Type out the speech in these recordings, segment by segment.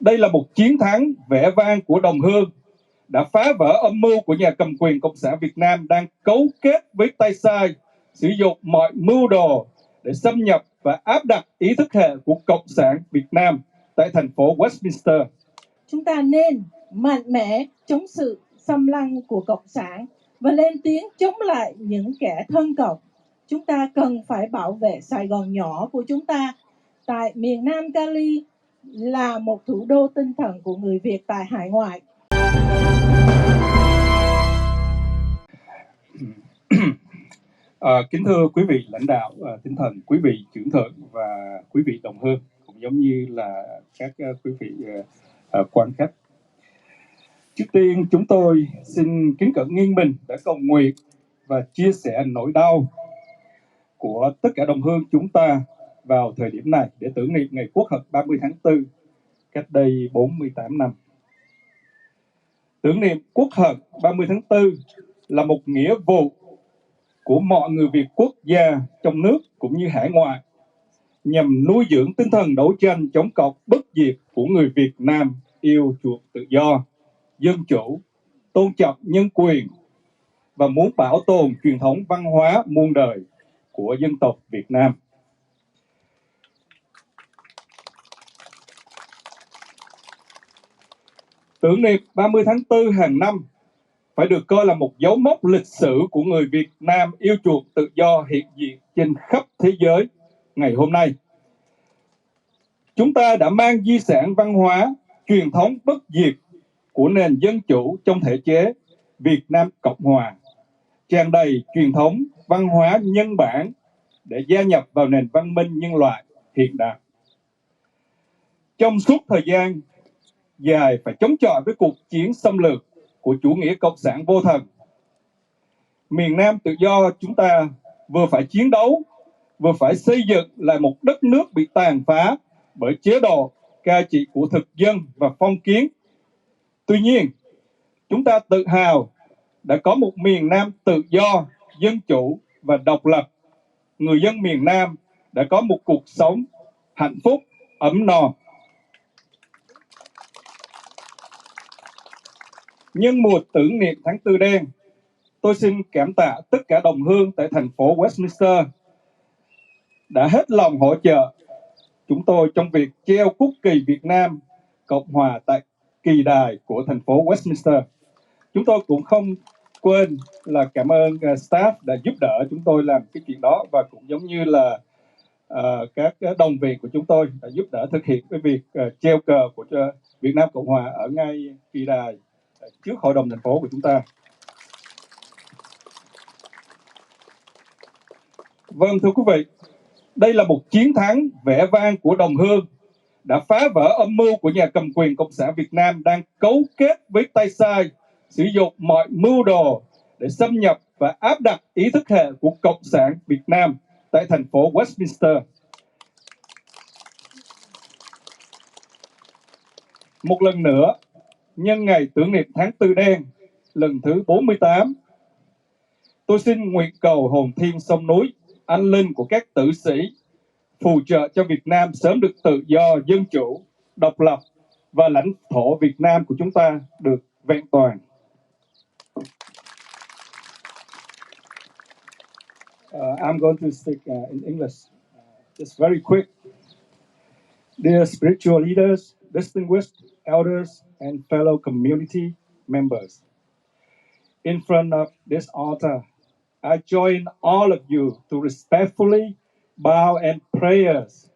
Đây là một chiến thắng vẻ vang của đồng hương, đã phá vỡ âm mưu của nhà cầm quyền Cộng sản Việt Nam đang cấu kết với TAY SAI, sử dụng mọi mưu đồ để xâm nhập và áp đặt ý thức hệ của Cộng sản Việt Nam tại thành phố Westminster. Chúng ta nên mạnh mẽ chống sự xâm lăng của Cộng sản và lên tiếng chống lại những kẻ thân Cộng. Chúng ta cần phải bảo vệ Sài Gòn nhỏ của chúng ta tại miền Nam Cali là một thủ đô tinh thần của người Việt tại hải ngoại. Kính thưa quý vị lãnh đạo tinh thần, quý vị trưởng thượng và quý vị đồng hương, cũng giống như là các quý vị quan khách. Trước tiên chúng tôi xin kính cẩn nghiêng mình để cầu nguyện và chia sẻ nỗi đau của tất cả đồng hương chúng ta vào thời điểm này để tưởng niệm ngày Quốc hận 30 tháng 4 cách đây 48 năm. Tưởng niệm Quốc hận 30 tháng 4 là một nghĩa vụ của mọi người Việt quốc gia trong nước cũng như hải ngoại, nhằm nuôi dưỡng tinh thần đấu tranh chống cộng bất diệt của người Việt Nam yêu chuộng tự do, dân chủ, tôn trọng nhân quyền và muốn bảo tồn truyền thống văn hóa muôn đời của dân tộc Việt Nam. Tưởng niệm 30 tháng 4 hàng năm phải được coi là một dấu mốc lịch sử của người Việt Nam yêu chuộng tự do hiện diện trên khắp thế giới ngày hôm nay. Chúng ta đã mang di sản văn hóa, truyền thống bất diệt của nền dân chủ trong thể chế Việt Nam Cộng Hòa, tràn đầy truyền thống văn hóa nhân bản để gia nhập vào nền văn minh nhân loại hiện đại. Trong suốt thời gian dài phải chống chọi với cuộc chiến xâm lược của chủ nghĩa cộng sản vô thần, miền Nam tự do chúng ta vừa phải chiến đấu, vừa phải xây dựng lại một đất nước bị tàn phá bởi chế độ cai trị của thực dân và phong kiến. Tuy nhiên, chúng ta tự hào đã có một miền Nam tự do, dân chủ và độc lập. Người dân miền Nam đã có một cuộc sống hạnh phúc, ấm no. Nhân mùa tưởng niệm tháng Tư đen, tôi xin cảm tạ tất cả đồng hương tại thành phố Westminster đã hết lòng hỗ trợ chúng tôi trong việc treo quốc kỳ Việt Nam Cộng Hòa tại kỳ đài của thành phố Westminster. Chúng tôi cũng không quên là cảm ơn staff đã giúp đỡ chúng tôi làm cái chuyện đó, và cũng giống như là các đồng viện của chúng tôi đã giúp đỡ thực hiện cái việc treo cờ của Việt Nam Cộng Hòa ở ngay kỳ đài trước hội đồng thành phố của chúng ta. Vâng, thưa quý vị, đây là một chiến thắng vẻ vang của đồng hương, đã phá vỡ âm mưu của nhà cầm quyền Cộng sản Việt Nam đang cấu kết với TAY SAI, sử dụng mọi mưu đồ để xâm nhập và áp đặt ý thức hệ của Cộng sản Việt Nam tại thành phố Westminster. Một lần nữa, nhân ngày tưởng niệm tháng Tư đen lần thứ 48, tôi xin nguyện cầu hồn thiên sông núi, anh linh của các tử sĩ phù trợ cho Việt Nam sớm được tự do, dân chủ, độc lập và lãnh thổ Việt Nam của chúng ta được vẹn toàn. I'm going to speak in English, just very quick. Dear spiritual leaders, distinguished elders, and fellow community members, in front of this altar, I join all of you to respectfully bow and prayers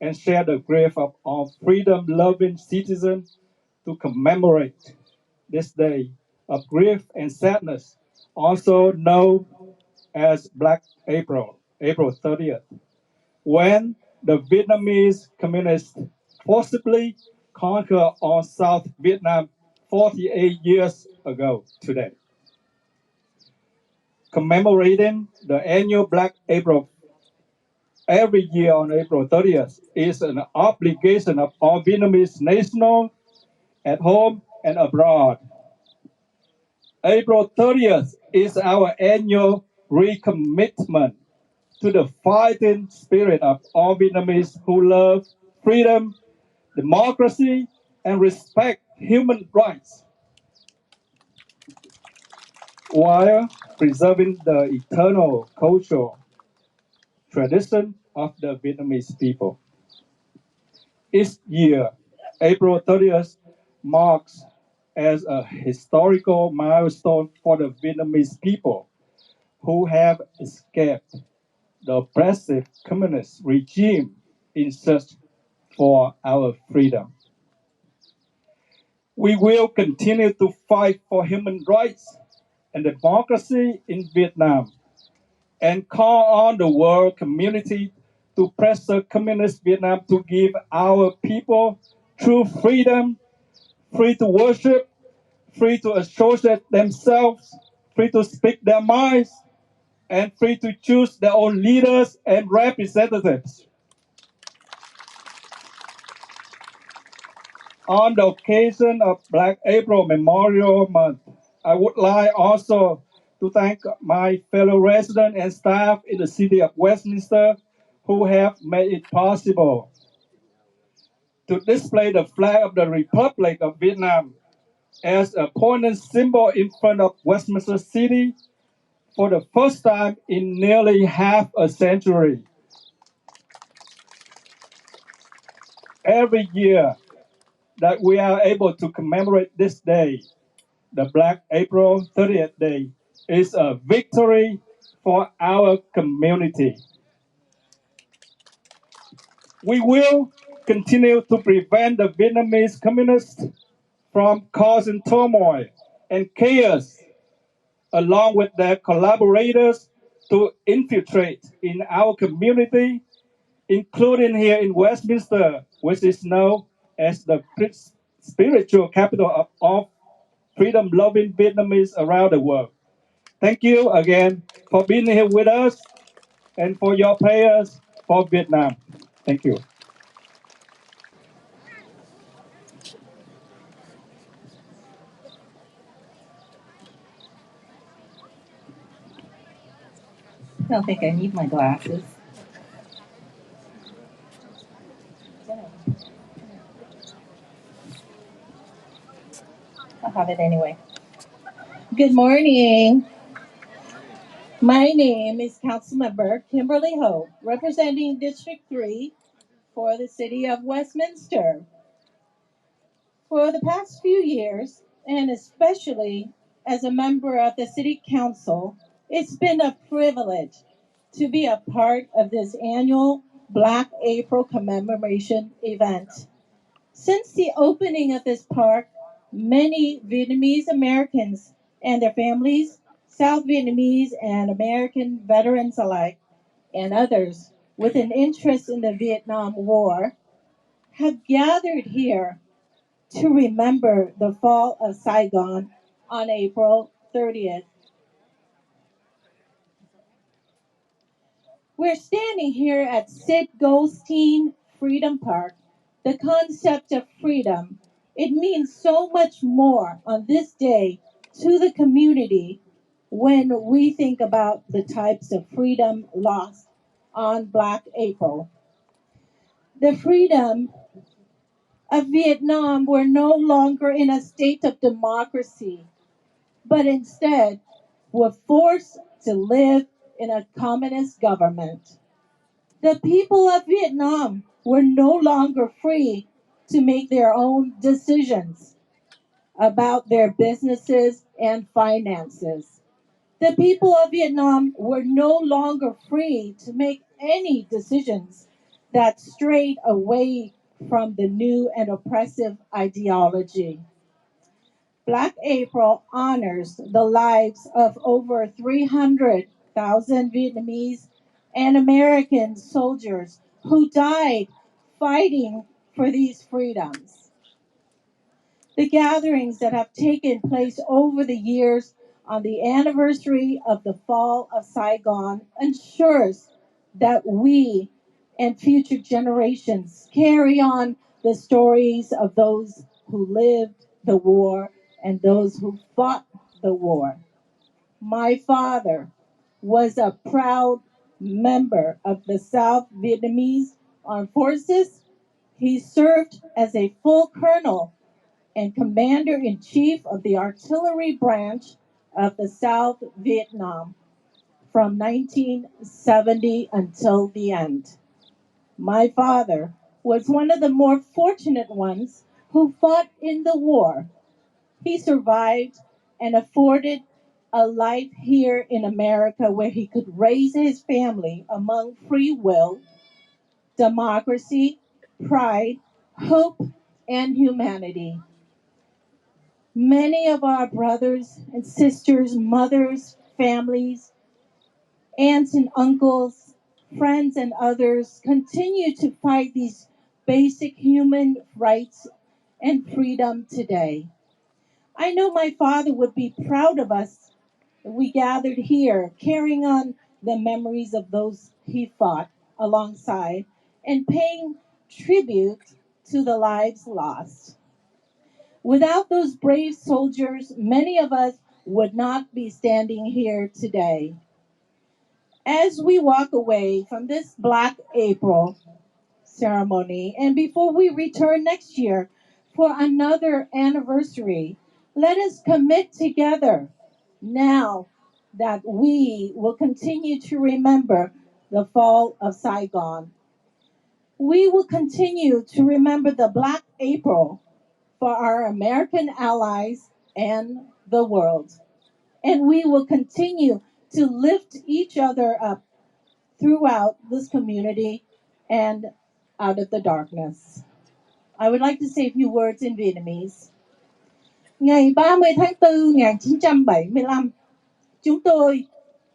and share the grief of all freedom-loving citizens to commemorate this day of grief and sadness, also known as Black April, April 30th, when the Vietnamese communists forcibly conquered all South Vietnam 48 years ago today. Commemorating the annual Black April every year on April 30th is an obligation of all Vietnamese nationals at home and abroad. April 30th is our annual recommitment to the fighting spirit of all Vietnamese who love freedom, democracy, and respect human rights while preserving the eternal cultural tradition of the Vietnamese people. Each year, April 30th marks as a historical milestone for the Vietnamese people who have escaped the oppressive communist regime in search for our freedom. We will continue to fight for human rights and democracy in Vietnam and call on the world community to pressure communist Vietnam to give our people true freedom, free to worship, free to associate themselves, free to speak their minds, and free to choose their own leaders and representatives. On the occasion of Black April Memorial Month, I would like also to thank my fellow residents and staff in the city of Westminster who have made it possible to display the flag of the Republic of Vietnam as a prominent symbol in front of Westminster City for the first time in nearly half a century. Every year that we are able to commemorate this day, the Black April 30th Day, is a victory for our community. We will continue to prevent the Vietnamese communists from causing turmoil and chaos, along with their collaborators, to infiltrate in our community, including here in Westminster, which is known as the spiritual capital of all freedom-loving Vietnamese around the world. Thank you again for being here with us and for your prayers for Vietnam. Thank you. I don't think I need my glasses. I'll have it anyway. Good morning. My name is Councilmember Kimberly Ho, representing District 3 for the City of Westminster. For the past few years, and especially as a member of the City Council, it's been a privilege to be a part of this annual Black April commemoration event. Since the opening of this park, many Vietnamese Americans and their families, South Vietnamese and American veterans alike, and others with an interest in the Vietnam War, have gathered here to remember the fall of Saigon on April 30th. We're standing here at Sid Goldstein Freedom Park. The concept of freedom, it means so much more on this day to the community when we think about the types of freedom lost on Black April. The freedom of Vietnam were no longer in a state of democracy, but instead were forced to live in a communist government. The people of Vietnam were no longer free to make their own decisions about their businesses and finances. The people of Vietnam were no longer free to make any decisions that strayed away from the new and oppressive ideology. Black April honors the lives of over 300,000 Vietnamese and American soldiers who died fighting for these freedoms. The gatherings that have taken place over the years on the anniversary of the fall of Saigon ensures that we and future generations carry on the stories of those who lived the war and those who fought the war. My father was a proud member of the South Vietnamese Armed Forces. He served as a full colonel and Commander-in-Chief of the Artillery Branch of the South Vietnam from 1970 until the end. My father was one of the more fortunate ones who fought in the war. He survived and afforded a life here in America where he could raise his family among free will, democracy, pride, hope, and humanity. Many of our brothers and sisters, mothers, families, aunts and uncles, friends, and others continue to fight these basic human rights and freedom today. I know my father would be proud of us if we gathered here, carrying on the memories of those he fought alongside and paying tribute to the lives lost. Without those brave soldiers, many of us would not be standing here today. As we walk away from this Black April ceremony, and before we return next year for another anniversary, let us commit together now that we will continue to remember the fall of Saigon. We will continue to remember the Black April for our American allies and the world. And we will continue to lift each other up throughout this community and out of the darkness. I would like to say a few words in Vietnamese. Ngày 30 tháng 4 1975, chúng tôi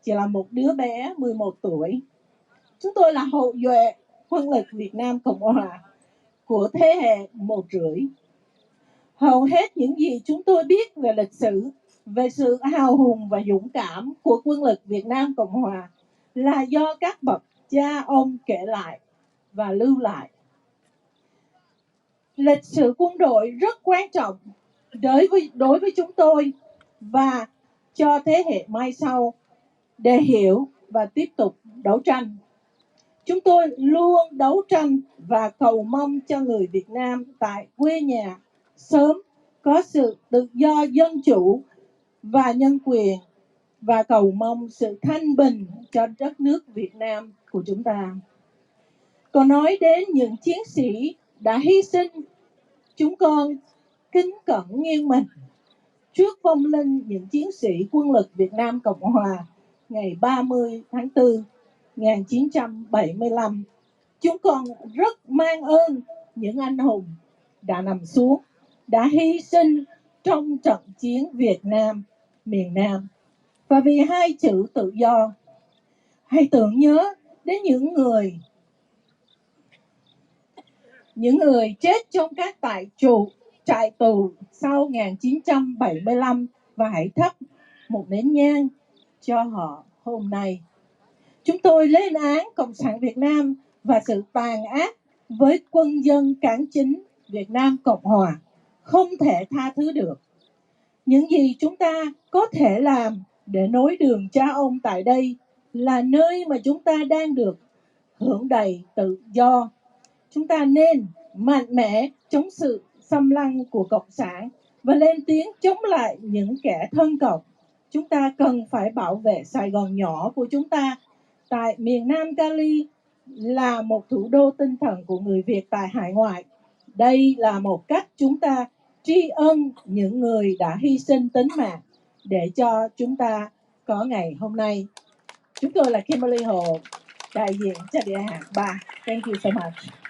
chỉ là một đứa bé 11 tuổi. Chúng tôi là hậu duệ quân lực Việt Nam Cộng Hòa của thế hệ 1 rưỡi. Hầu hết những gì chúng tôi biết về lịch sử, về sự hào hùng và dũng cảm của quân lực Việt Nam Cộng Hòa là do các bậc cha ông kể lại và lưu lại. Lịch sử quân đội rất quan trọng đối với chúng tôi và cho thế hệ mai sau để hiểu và tiếp tục đấu tranh. Chúng tôi luôn đấu tranh và cầu mong cho người Việt Nam tại quê nhà sớm có sự tự do dân chủ và nhân quyền, và cầu mong sự thanh bình cho đất nước Việt Nam của chúng ta. Còn nói đến những chiến sĩ đã hy sinh, chúng con kính cẩn nghiêng mình trước vong linh những chiến sĩ quân lực Việt Nam Cộng Hòa ngày 30 tháng 4 1975. Chúng con rất mang ơn những anh hùng đã nằm xuống, đã hy sinh trong trận chiến Việt Nam, miền Nam. Và vì hai chữ tự do, hãy tưởng nhớ đến những người chết trong các trại tù sau 1975 và hãy thắp một nén nhang cho họ hôm nay. Chúng tôi lên án Cộng sản Việt Nam và sự tàn ác với quân dân cán chính Việt Nam Cộng Hòa không thể tha thứ được. Những gì chúng ta có thể làm để nối đường cha ông tại đây là nơi mà chúng ta đang được hưởng đầy tự do. Chúng ta nên mạnh mẽ chống sự xâm lăng của Cộng sản và lên tiếng chống lại những kẻ thân cộng. Chúng ta cần phải bảo vệ Sài Gòn nhỏ của chúng ta tại miền Nam Cali là một thủ đô tinh thần của người Việt tại hải ngoại. Đây là một cách chúng ta tri ân những người đã hy sinh tính mạng để cho chúng ta có ngày hôm nay. Chúng tôi là Kimberly Hồ, đại diện cho địa hạt 3. Thank you so much.